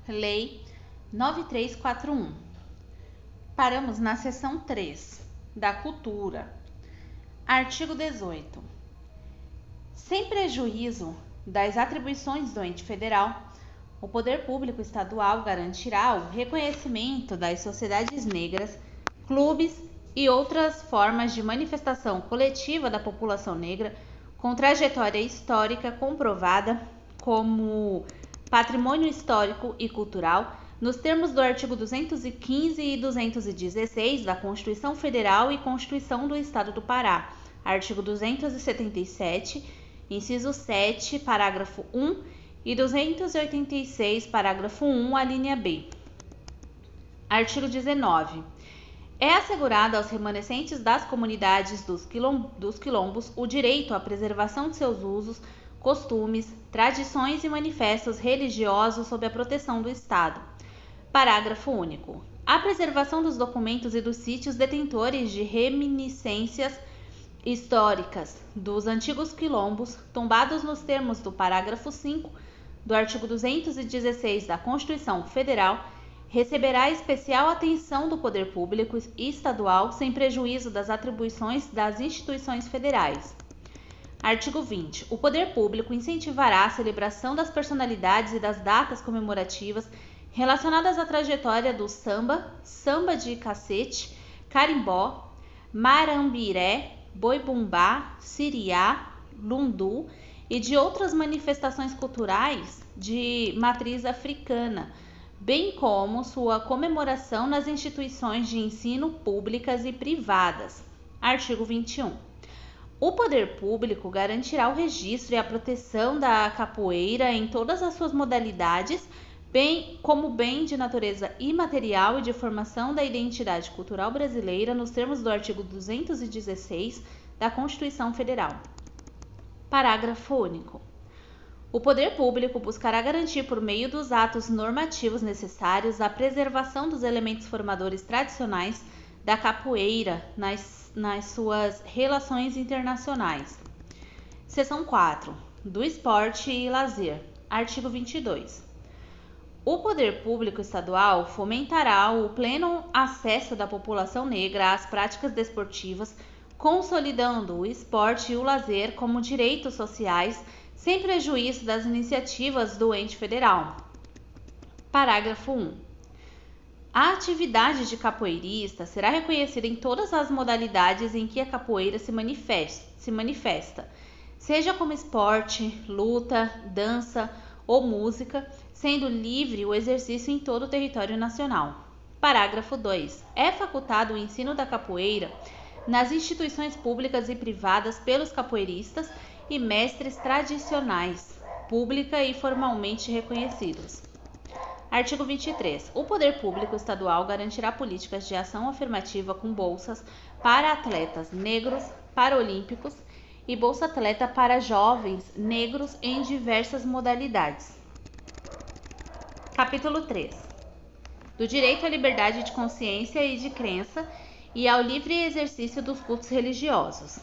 Lei 9341. Paramos na seção 3, da Cultura. Artigo 18. Sem prejuízo das atribuições do ente federal, o poder público estadual garantirá o reconhecimento das sociedades negras, clubes e outras formas de manifestação coletiva da população negra com trajetória histórica comprovada como patrimônio histórico e cultural, nos termos do artigo 215 e 216 da Constituição Federal e Constituição do Estado do Pará, artigo 277, inciso 7, parágrafo 1 e 286, parágrafo 1, a linha B. Artigo 19. É assegurado aos remanescentes das comunidades dos quilombos o direito à preservação de seus usos, costumes, tradições e manifestos religiosos sob a proteção do Estado. Parágrafo único. A preservação dos documentos e dos sítios detentores de reminiscências históricas dos antigos quilombos, tombados nos termos do parágrafo 5 do artigo 216 da Constituição Federal, receberá especial atenção do poder público estadual, sem prejuízo das atribuições das instituições federais. Artigo 20. O poder público incentivará a celebração das personalidades e das datas comemorativas relacionadas à trajetória do samba, samba de cacete, carimbó, marambiré, boi-bumbá, siriá, lundu e de outras manifestações culturais de matriz africana, bem como sua comemoração nas instituições de ensino públicas e privadas. Artigo 21. O poder público garantirá o registro e a proteção da capoeira em todas as suas modalidades, bem como bem de natureza imaterial e de formação da identidade cultural brasileira, nos termos do artigo 216 da Constituição Federal. Parágrafo único. O poder público buscará garantir, por meio dos atos normativos necessários, a preservação dos elementos formadores tradicionais da capoeira nas suas relações internacionais. Seção 4. Do esporte e lazer. Artigo 22. O poder público estadual fomentará o pleno acesso da população negra às práticas desportivas, consolidando o esporte e o lazer como direitos sociais, sem prejuízo das iniciativas do ente federal. Parágrafo 1. A atividade de capoeirista será reconhecida em todas as modalidades em que a capoeira se manifesta, seja como esporte, luta, dança ou música, sendo livre o exercício em todo o território nacional. Parágrafo 2. É facultado o ensino da capoeira nas instituições públicas e privadas pelos capoeiristas e mestres tradicionais, pública e formalmente reconhecidos. Artigo 23. O poder público estadual garantirá políticas de ação afirmativa com bolsas para atletas negros paralímpicos e Bolsa Atleta para jovens negros em diversas modalidades. Capítulo 3. Do direito à liberdade de consciência e de crença e ao livre exercício dos cultos religiosos.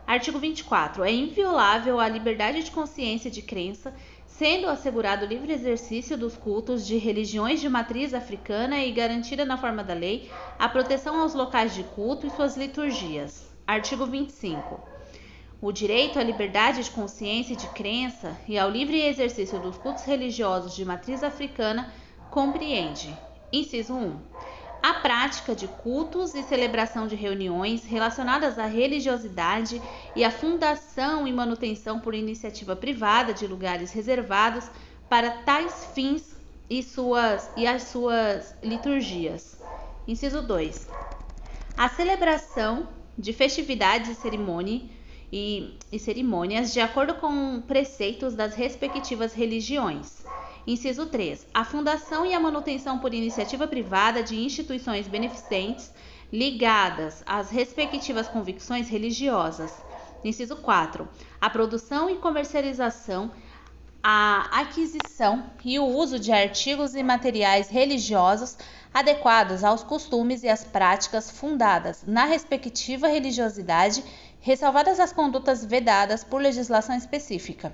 Artigo 24. É inviolável a liberdade de consciência e de crença, sendo assegurado o livre exercício dos cultos de religiões de matriz africana e garantida na forma da lei a proteção aos locais de culto e suas liturgias. Artigo 25. O direito à liberdade de consciência e de crença e ao livre exercício dos cultos religiosos de matriz africana compreende: inciso 1. A prática de cultos e celebração de reuniões relacionadas à religiosidade e a fundação e manutenção por iniciativa privada de lugares reservados para tais fins e as suas liturgias. Inciso 2. A celebração de festividades e cerimônias de acordo com preceitos das respectivas religiões. Inciso 3. A fundação e a manutenção por iniciativa privada de instituições beneficentes ligadas às respectivas convicções religiosas. Inciso 4. A produção e comercialização, a aquisição e o uso de artigos e materiais religiosos adequados aos costumes e às práticas fundadas na respectiva religiosidade, ressalvadas as condutas vedadas por legislação específica.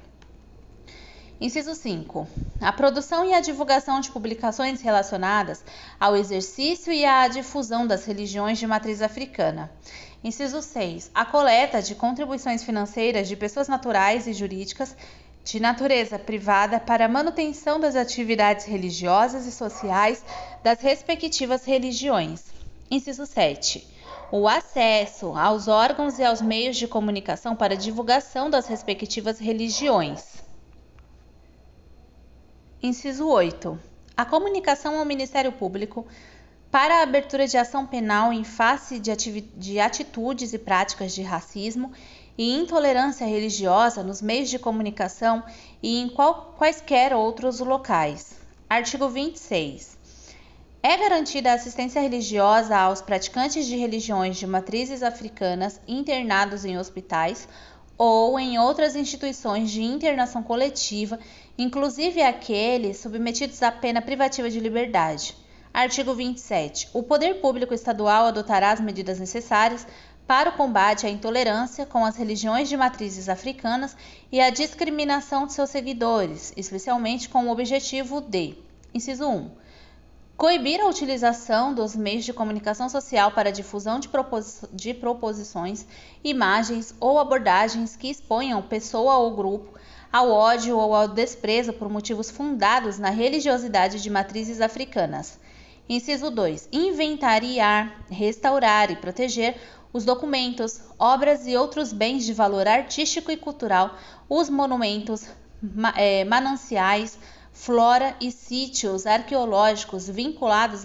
Inciso 5. A produção e a divulgação de publicações relacionadas ao exercício e à difusão das religiões de matriz africana. Inciso 6. A coleta de contribuições financeiras de pessoas naturais e jurídicas de natureza privada para a manutenção das atividades religiosas e sociais das respectivas religiões. Inciso 7. O acesso aos órgãos e aos meios de comunicação para divulgação das respectivas religiões. Inciso 8. A comunicação ao Ministério Público para a abertura de ação penal em face de atitudes e práticas de racismo e intolerância religiosa nos meios de comunicação e em quaisquer outros locais. Artigo 26. É garantida a assistência religiosa aos praticantes de religiões de matrizes africanas internados em hospitais ou em outras instituições de internação coletiva, inclusive aqueles submetidos à pena privativa de liberdade. Artigo 27. O poder público estadual adotará as medidas necessárias para o combate à intolerância com as religiões de matrizes africanas e à discriminação de seus seguidores, especialmente com o objetivo de: inciso 1. Coibir a utilização dos meios de comunicação social para a difusão de proposições, imagens ou abordagens que exponham pessoa ou grupo ao ódio ou ao desprezo por motivos fundados na religiosidade de matrizes africanas. Inciso 2. Inventariar, restaurar e proteger os documentos, obras e outros bens de valor artístico e cultural, os monumentos, mananciais, flora e sítios arqueológicos vinculados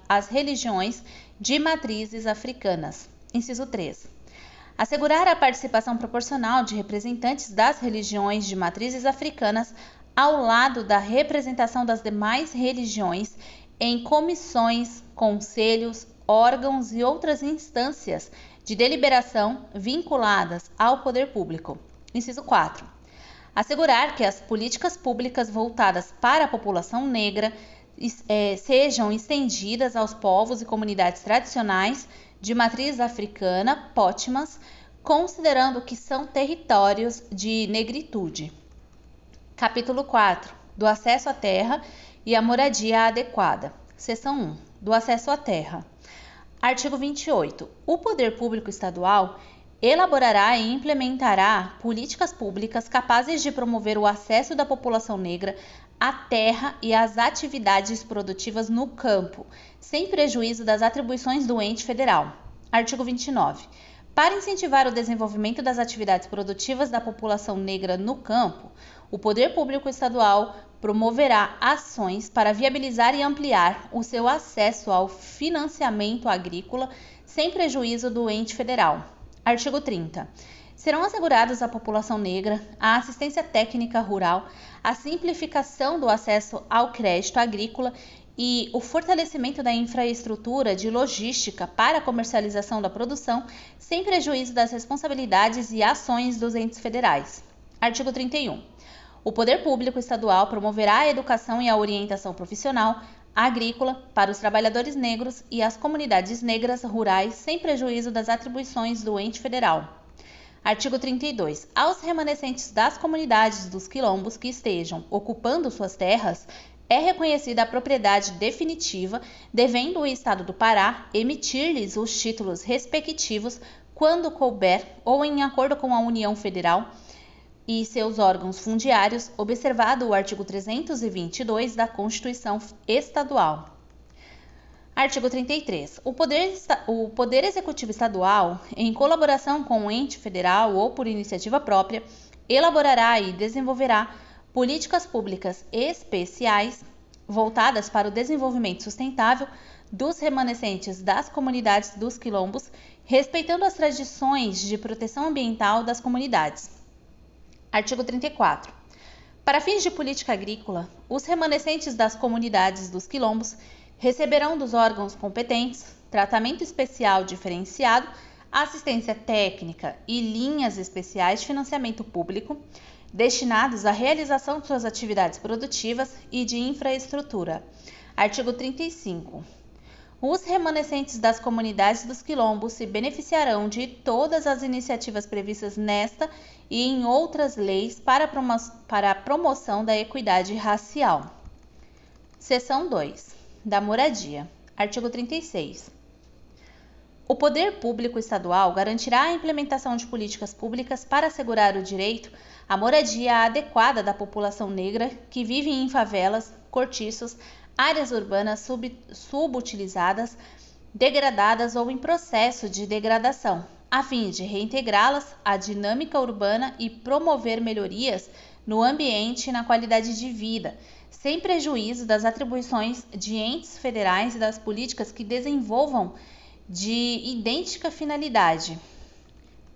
às religiões de matrizes africanas. Inciso 3. Assegurar a participação proporcional de representantes das religiões de matrizes africanas ao lado da representação das demais religiões em comissões, conselhos, órgãos e outras instâncias de deliberação vinculadas ao poder público. Inciso 4. Assegurar que as políticas públicas voltadas para a população negra sejam estendidas aos povos e comunidades tradicionais de matriz africana, pótimas, considerando que são territórios de negritude. Capítulo 4. Do acesso à terra e à moradia adequada. Seção 1. Do acesso à terra. Artigo 28. O poder público estadual elaborará e implementará políticas públicas capazes de promover o acesso da população negra à terra e às atividades produtivas no campo, sem prejuízo das atribuições do ente federal. Artigo 29. Para incentivar o desenvolvimento das atividades produtivas da população negra no campo, o poder público estadual promoverá ações para viabilizar e ampliar o seu acesso ao financiamento agrícola, sem prejuízo do ente federal. Artigo 30. Serão assegurados à população negra a assistência técnica rural, a simplificação do acesso ao crédito agrícola e o fortalecimento da infraestrutura de logística para a comercialização da produção, sem prejuízo das responsabilidades e ações dos entes federais. Artigo 31. O poder público estadual promoverá a educação e a orientação profissional agrícola para os trabalhadores negros e as comunidades negras rurais, sem prejuízo das atribuições do ente federal. Artigo 32. Aos remanescentes das comunidades dos quilombos que estejam ocupando suas terras, é reconhecida a propriedade definitiva, devendo o Estado do Pará emitir-lhes os títulos respectivos quando couber ou em acordo com a União Federal e seus órgãos fundiários, observado o artigo 322 da Constituição Estadual. Artigo 33. O Poder Executivo Estadual, em colaboração com o ente federal ou por iniciativa própria, elaborará e desenvolverá políticas públicas especiais voltadas para o desenvolvimento sustentável dos remanescentes das comunidades dos quilombos, respeitando as tradições de proteção ambiental das comunidades. Artigo 34. Para fins de política agrícola, os remanescentes das comunidades dos quilombos receberão dos órgãos competentes tratamento especial diferenciado, assistência técnica e linhas especiais de financiamento público destinados à realização de suas atividades produtivas e de infraestrutura. Artigo 35. Os remanescentes das comunidades dos quilombos se beneficiarão de todas as iniciativas previstas nesta e em outras leis para a promoção da equidade racial. Seção 2. Da moradia. Artigo 36. O poder público estadual garantirá a implementação de políticas públicas para assegurar o direito à moradia adequada da população negra que vive em favelas, cortiços, áreas urbanas subutilizadas, degradadas ou em processo de degradação, a fim de reintegrá-las à dinâmica urbana e promover melhorias no ambiente e na qualidade de vida, sem prejuízo das atribuições de entes federais e das políticas que desenvolvam de idêntica finalidade.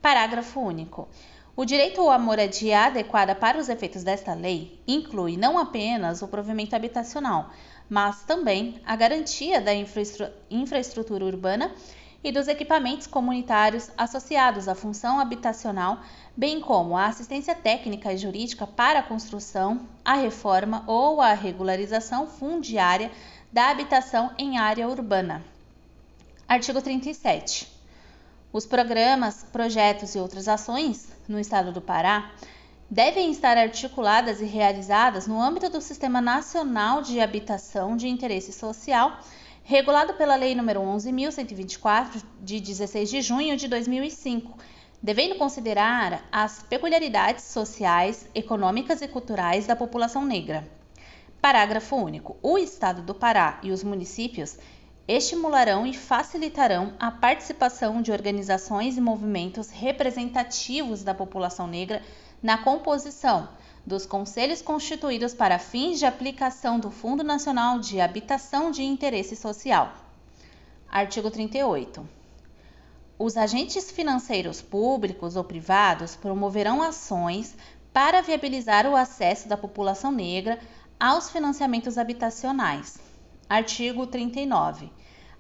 Parágrafo único. O direito à moradia adequada para os efeitos desta lei inclui não apenas o provimento habitacional, mas também a garantia da infraestrutura urbana e dos equipamentos comunitários associados à função habitacional, bem como a assistência técnica e jurídica para a construção, a reforma ou a regularização fundiária da habitação em área urbana. Artigo 37. Os programas, projetos e outras ações no Estado do Pará devem estar articuladas e realizadas no âmbito do Sistema Nacional de Habitação de Interesse Social, regulado pela Lei nº 11.124, de 16 de junho de 2005, devendo considerar as peculiaridades sociais, econômicas e culturais da população negra. Parágrafo único. O Estado do Pará e os municípios estimularão e facilitarão a participação de organizações e movimentos representativos da população negra na composição dos conselhos constituídos para fins de aplicação do Fundo Nacional de Habitação de Interesse Social. Artigo 38. Os agentes financeiros públicos ou privados promoverão ações para viabilizar o acesso da população negra aos financiamentos habitacionais. Artigo 39.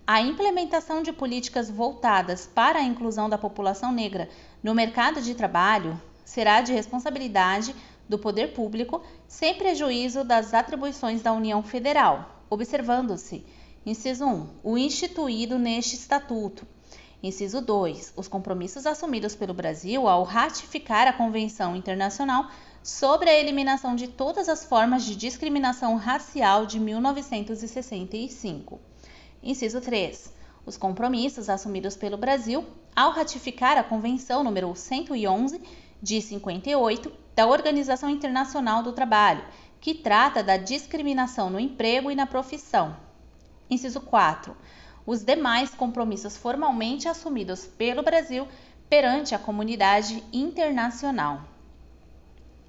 A implementação de políticas voltadas para a inclusão da população negra no mercado de trabalho será de responsabilidade do poder público, sem prejuízo das atribuições da União Federal, observando-se: inciso 1, o instituído neste Estatuto; inciso 2, os compromissos assumidos pelo Brasil ao ratificar a Convenção Internacional sobre a Eliminação de Todas as Formas de Discriminação Racial de 1965. Inciso 3. Os compromissos assumidos pelo Brasil ao ratificar a Convenção nº 111, de 58, da Organização Internacional do Trabalho, que trata da discriminação no emprego e na profissão. Inciso 4. Os demais compromissos formalmente assumidos pelo Brasil perante a comunidade internacional.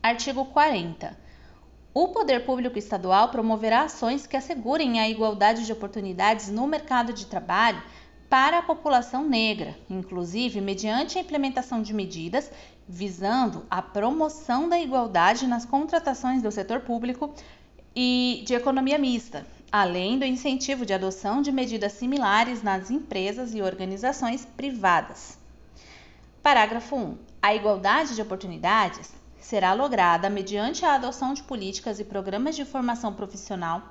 Artigo 40. O poder público estadual promoverá ações que assegurem a igualdade de oportunidades no mercado de trabalho para a população negra, inclusive mediante a implementação de medidas visando a promoção da igualdade nas contratações do setor público e de economia mista, além do incentivo de adoção de medidas similares nas empresas e organizações privadas. Parágrafo 1. A igualdade de oportunidades será lograda mediante a adoção de políticas e programas de formação profissional,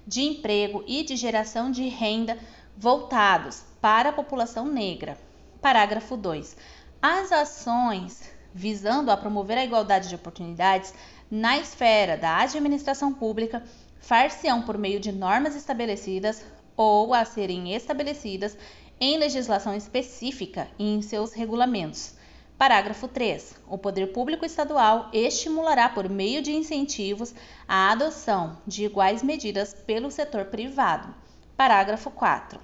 de emprego e de geração de renda voltados para a população negra. Parágrafo 2. As ações visando a promover a igualdade de oportunidades na esfera da administração pública far-se-ão por meio de normas estabelecidas ou a serem estabelecidas em legislação específica e em seus regulamentos. Parágrafo 3. O poder público estadual estimulará por meio de incentivos a adoção de iguais medidas pelo setor privado. Parágrafo 4.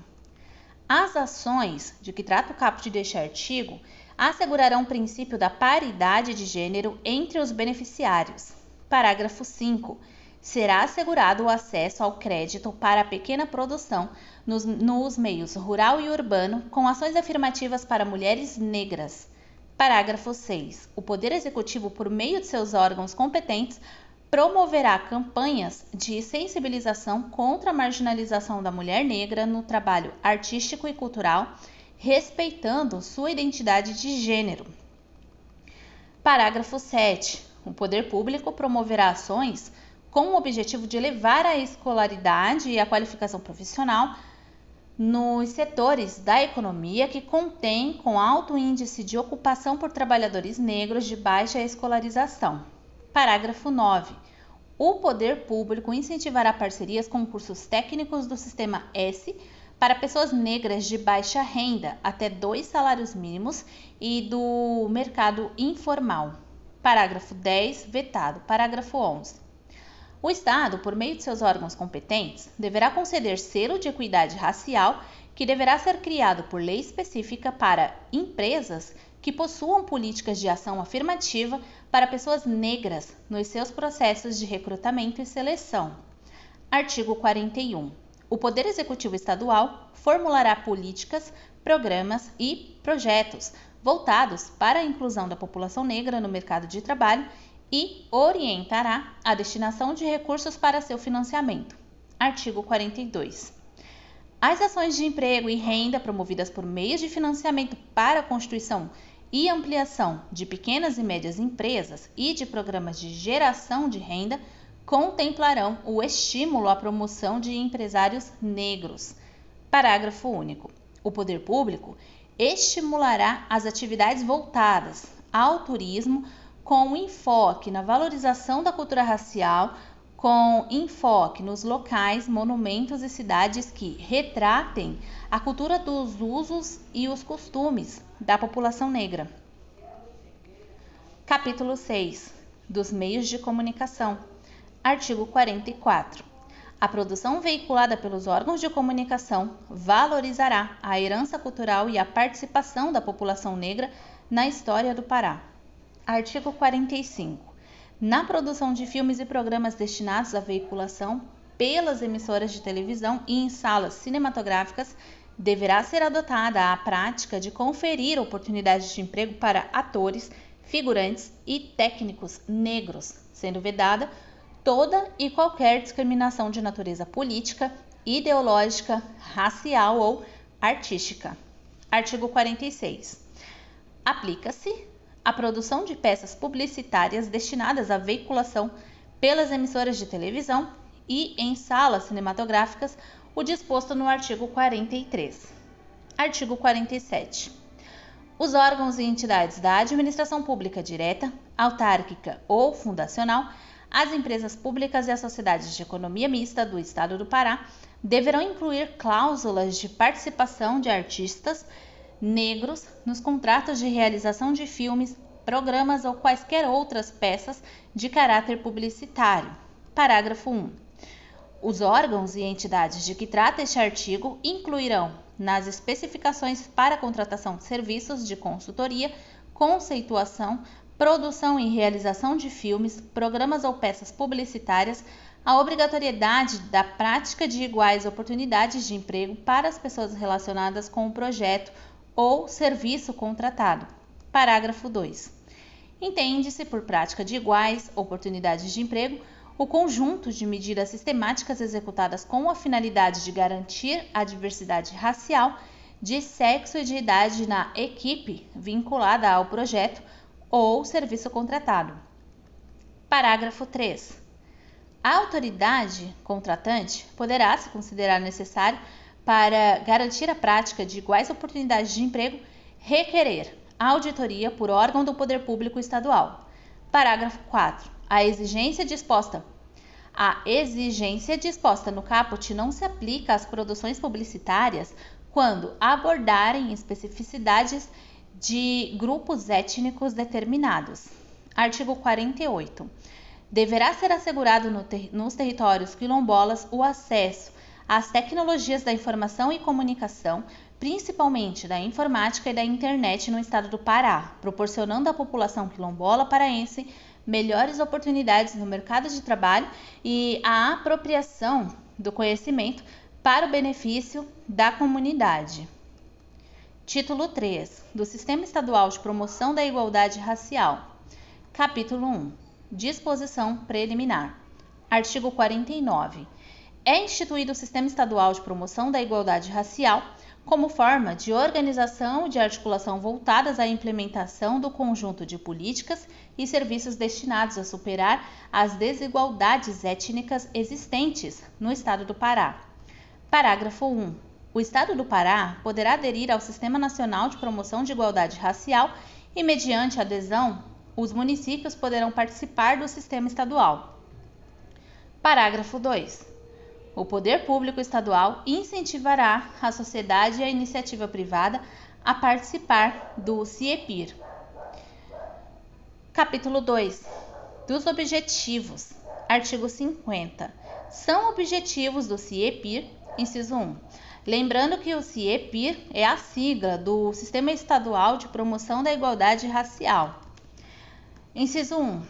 As ações de que trata o caput deste artigo assegurarão o princípio da paridade de gênero entre os beneficiários. Parágrafo 5. Será assegurado o acesso ao crédito para a pequena produção nos meios rural e urbano, com ações afirmativas para mulheres negras. Parágrafo 6. O Poder Executivo, por meio de seus órgãos competentes, promoverá campanhas de sensibilização contra a marginalização da mulher negra no trabalho artístico e cultural, respeitando sua identidade de gênero. Parágrafo 7. O poder público promoverá ações com o objetivo de elevar a escolaridade e a qualificação profissional nos setores da economia que contém com alto índice de ocupação por trabalhadores negros de baixa escolarização. Parágrafo 9. O poder público incentivará parcerias com cursos técnicos do Sistema S para pessoas negras de baixa renda, até 2 salários mínimos, e do mercado informal. Parágrafo 10, vetado. Parágrafo 11. O Estado, por meio de seus órgãos competentes, deverá conceder selo de equidade racial, que deverá ser criado por lei específica para empresas que possuam políticas de ação afirmativa para pessoas negras nos seus processos de recrutamento e seleção. Artigo 41. O Poder Executivo Estadual formulará políticas, programas e projetos voltados para a inclusão da população negra no mercado de trabalho e orientará a destinação de recursos para seu financiamento. Artigo 42. As ações de emprego e renda promovidas por meios de financiamento para a constituição e ampliação de pequenas e médias empresas e de programas de geração de renda contemplarão o estímulo à promoção de empresários negros. Parágrafo único. O poder público estimulará as atividades voltadas ao turismo com enfoque na valorização da cultura racial, com enfoque nos locais, monumentos e cidades que retratem a cultura dos usos e os costumes da população negra. Capítulo 6. Dos meios de comunicação. Artigo 44. A produção veiculada pelos órgãos de comunicação valorizará a herança cultural e a participação da população negra na história do Pará. Artigo 45. Na produção de filmes e programas destinados à veiculação pelas emissoras de televisão e em salas cinematográficas, deverá ser adotada a prática de conferir oportunidades de emprego para atores, figurantes e técnicos negros, sendo vedada toda e qualquer discriminação de natureza política, ideológica, racial ou artística. Artigo 46. Aplica-se à produção de peças publicitárias destinadas à veiculação pelas emissoras de televisão e em salas cinematográficas o disposto no artigo 43. Artigo 47. Os órgãos e entidades da administração pública direta, autárquica ou fundacional, as empresas públicas e as sociedades de economia mista do Estado do Pará deverão incluir cláusulas de participação de artistas negros nos contratos de realização de filmes, programas ou quaisquer outras peças de caráter publicitário. Parágrafo 1. Os órgãos e entidades de que trata este artigo incluirão, nas especificações para a contratação de serviços de consultoria, conceituação, produção e realização de filmes, programas ou peças publicitárias, a obrigatoriedade da prática de iguais oportunidades de emprego para as pessoas relacionadas com o projeto ou serviço contratado. Parágrafo 2. Entende-se por prática de iguais oportunidades de emprego o conjunto de medidas sistemáticas executadas com a finalidade de garantir a diversidade racial, de sexo e de idade na equipe vinculada ao projeto ou serviço contratado. Parágrafo 3. A autoridade contratante poderá, se considerar necessário, para garantir a prática de iguais oportunidades de emprego, requerer auditoria por órgão do Poder Público Estadual. Parágrafo 4. A exigência disposta no caput não se aplica às produções publicitárias quando abordarem especificidades de grupos étnicos determinados. Artigo 48. Deverá ser assegurado nos territórios quilombolas o acesso às tecnologias da informação e comunicação, principalmente da informática e da internet no estado do Pará, proporcionando à população quilombola paraense melhores oportunidades no mercado de trabalho e a apropriação do conhecimento para o benefício da comunidade. Título 3 do Sistema Estadual de Promoção da Igualdade Racial. Capítulo 1. Disposição preliminar. Artigo 49. É instituído o Sistema Estadual de Promoção da Igualdade Racial como forma de organização e de articulação voltadas à implementação do conjunto de políticas e serviços destinados a superar as desigualdades étnicas existentes no estado do Pará. Parágrafo 1. O O Estado do Pará poderá aderir ao Sistema Nacional de Promoção de Igualdade Racial e, mediante adesão, os municípios poderão participar do sistema estadual. Parágrafo 2. O poder público estadual incentivará a sociedade e a iniciativa privada a participar do CIEPIR. Capítulo 2. Dos objetivos. Artigo 50. São objetivos do CIEPIR, inciso 1. Lembrando que o CIEPIR é a sigla do Sistema Estadual de Promoção da Igualdade Racial. Inciso 1.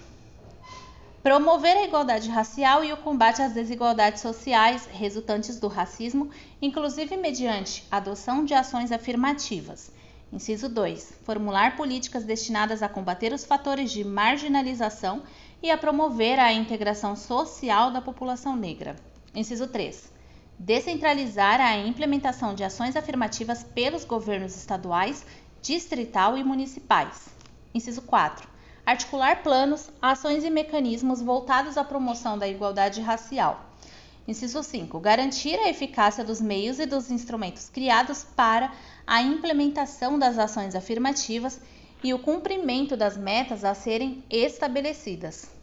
Promover a igualdade racial e o combate às desigualdades sociais resultantes do racismo, inclusive mediante adoção de ações afirmativas. Inciso 2. Formular políticas destinadas a combater os fatores de marginalização e a promover a integração social da população negra. Inciso 3. Descentralizar a implementação de ações afirmativas pelos governos estaduais, distrital e municipais. Inciso 4. Articular planos, ações e mecanismos voltados à promoção da igualdade racial. Inciso 5. Garantir a eficácia dos meios e dos instrumentos criados para a implementação das ações afirmativas e o cumprimento das metas a serem estabelecidas.